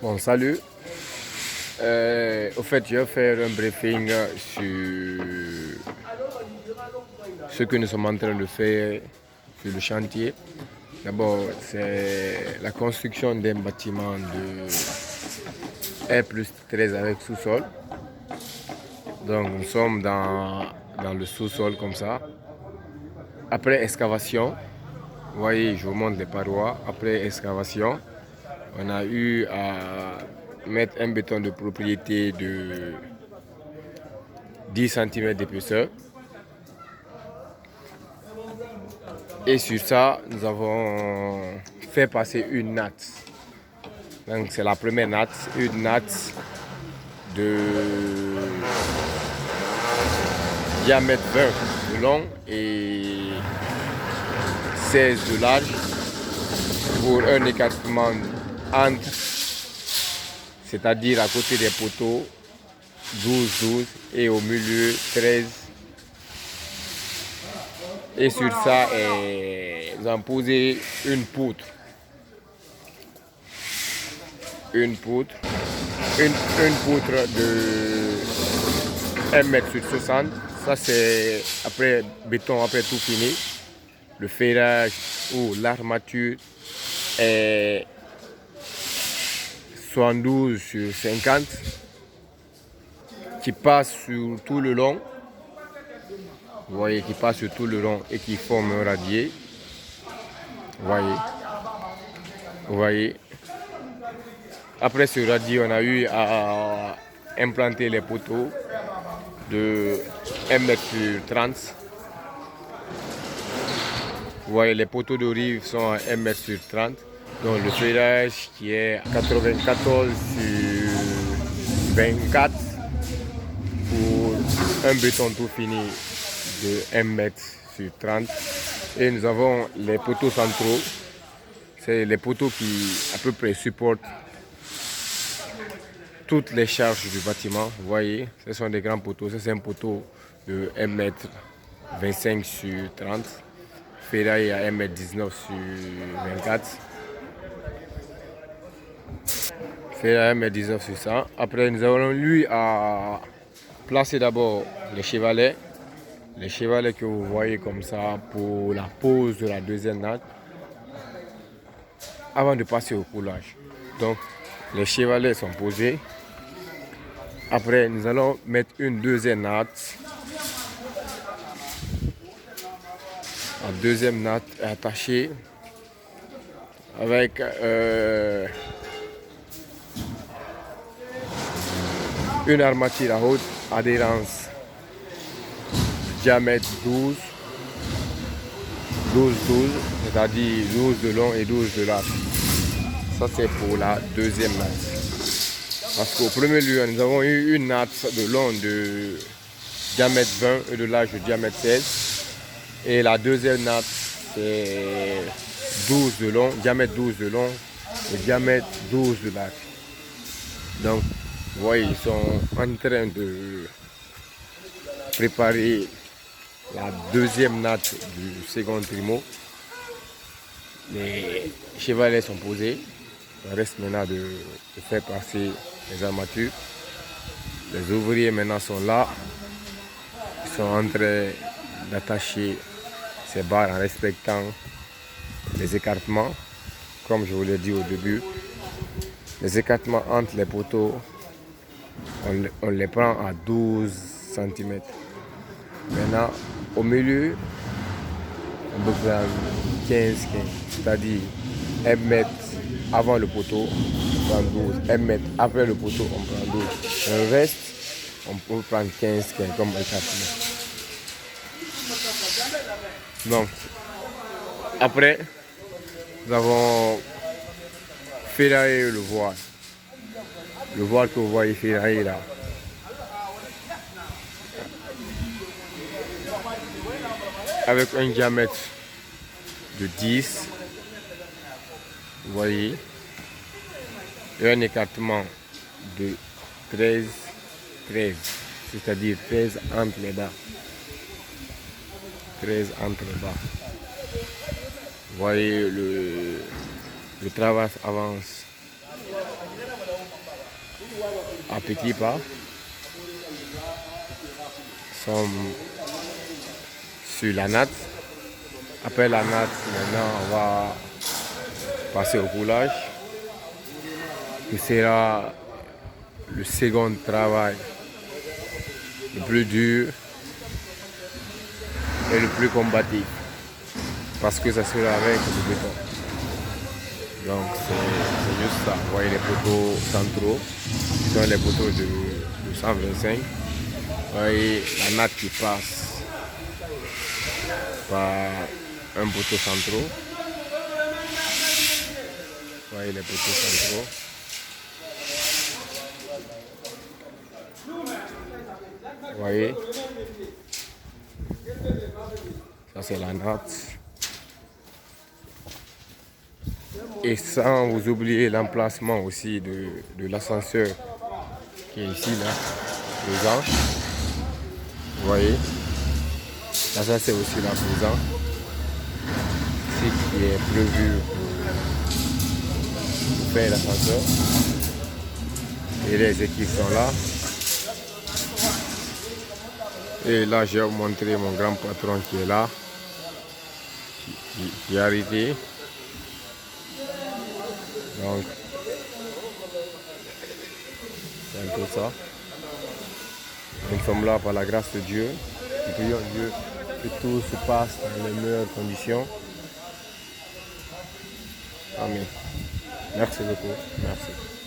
Bon, salut. Au fait, je vais faire un briefing sur ce que nous sommes en train de faire sur le chantier. D'abord, c'est la construction d'un bâtiment de R+13 avec sous-sol. Donc, nous sommes dans le sous-sol comme ça. Après excavation, vous voyez, je vous montre les parois. Après excavation, on a eu à mettre un béton de propriété de 10 cm d'épaisseur. Et sur ça, nous avons fait passer une natte. Donc c'est la première natte, une natte de diamètre 20 de long et 16 de large pour un écartement entre, c'est-à-dire à côté des poteaux, 12 et au milieu 13. Et sur ça, nous avons posé une poutre. Une poutre de 1 m sur 60. Ça c'est après béton, après tout fini. Le ferrage ou l'armature est 72/50 qui passe sur tout le long. Vous voyez, qui passe sur tout le long et qui forme un radier. Vous voyez. Après ce radier, on a eu à implanter les poteaux de 1 m/30. Vous voyez, les poteaux de rive sont à 1 m/30. Donc le ferrage qui est 94/24 pour un béton tout fini de 1 m/30. Et nous avons les poteaux centraux. C'est les poteaux qui à peu près supportent toutes les charges du bâtiment. Vous voyez, ce sont des grands poteaux. C'est un poteau de 1 m 25/30. Ferraille à 1 m 19/24. Ferraille à 1 m 19/100. Après, nous avons eu à placer d'abord les chevalets. Les chevalets que vous voyez comme ça pour la pose de la deuxième natte avant de passer au coulage. Donc, les chevalets sont posés. Après, nous allons mettre une deuxième natte. La deuxième natte est attachée avec une armature à haute adhérence diamètre 12, c'est-à-dire 12 de long et 12 de large. Ça c'est pour la deuxième natte. Parce qu'au premier lieu, nous avons eu une natte de long de diamètre 20 et de large de diamètre 16. Et la deuxième natte, c'est 12 de long, diamètre 12 de long et diamètre 12 de large. Donc, vous voyez, ils sont en train de préparer la deuxième natte du second trimo. Les chevalets sont posés. Il reste maintenant de faire passer les armatures. Les ouvriers maintenant sont là. Ils sont en train d'attacher ces barres en respectant les écartements. Comme je vous l'ai dit au début, les écartements entre les poteaux, on les prend à 12 cm. Maintenant, au milieu, on peut prendre 15, c'est-à-dire 1 m avant le poteau, on prend 12. 1 m après le poteau, on prend 12. Le reste, on peut prendre 15 comme écartement. Donc, après, nous avons ferraillé le voile. Le voile que vous voyez ferraillé là. Avec un diamètre de 10, vous voyez, et un écartement de 13, c'est-à-dire 13 entre les barres. 13 entre les barres. Vous voyez, le travail avance. à petits pas. Nous sommes sur la natte. Après la natte, maintenant on va passer au coulage. Ce sera le second travail le plus dur et le plus combatif. Parce que ça sera avec le béton. Donc c'est juste ça. Vous voyez les poteaux centraux, qui sont les poteaux de 125. Vous voyez la natte qui passe par un poteau central. Vous voyez les poteaux centraux. Vous voyez, ça c'est la natte. Et sans vous oublier l'emplacement aussi de l'ascenseur qui est ici, là, présent. Vous voyez, ça c'est aussi là présent. Ici qui est prévu pour faire l'ascenseur. Et les équipes sont là. Et là, je vais vous montrer mon grand patron qui est là, qui est arrivé. Donc, c'est un peu ça. Nous sommes là par la grâce de Dieu. Nous prions Dieu que tout se passe dans les meilleures conditions. Amen. Merci beaucoup. Merci.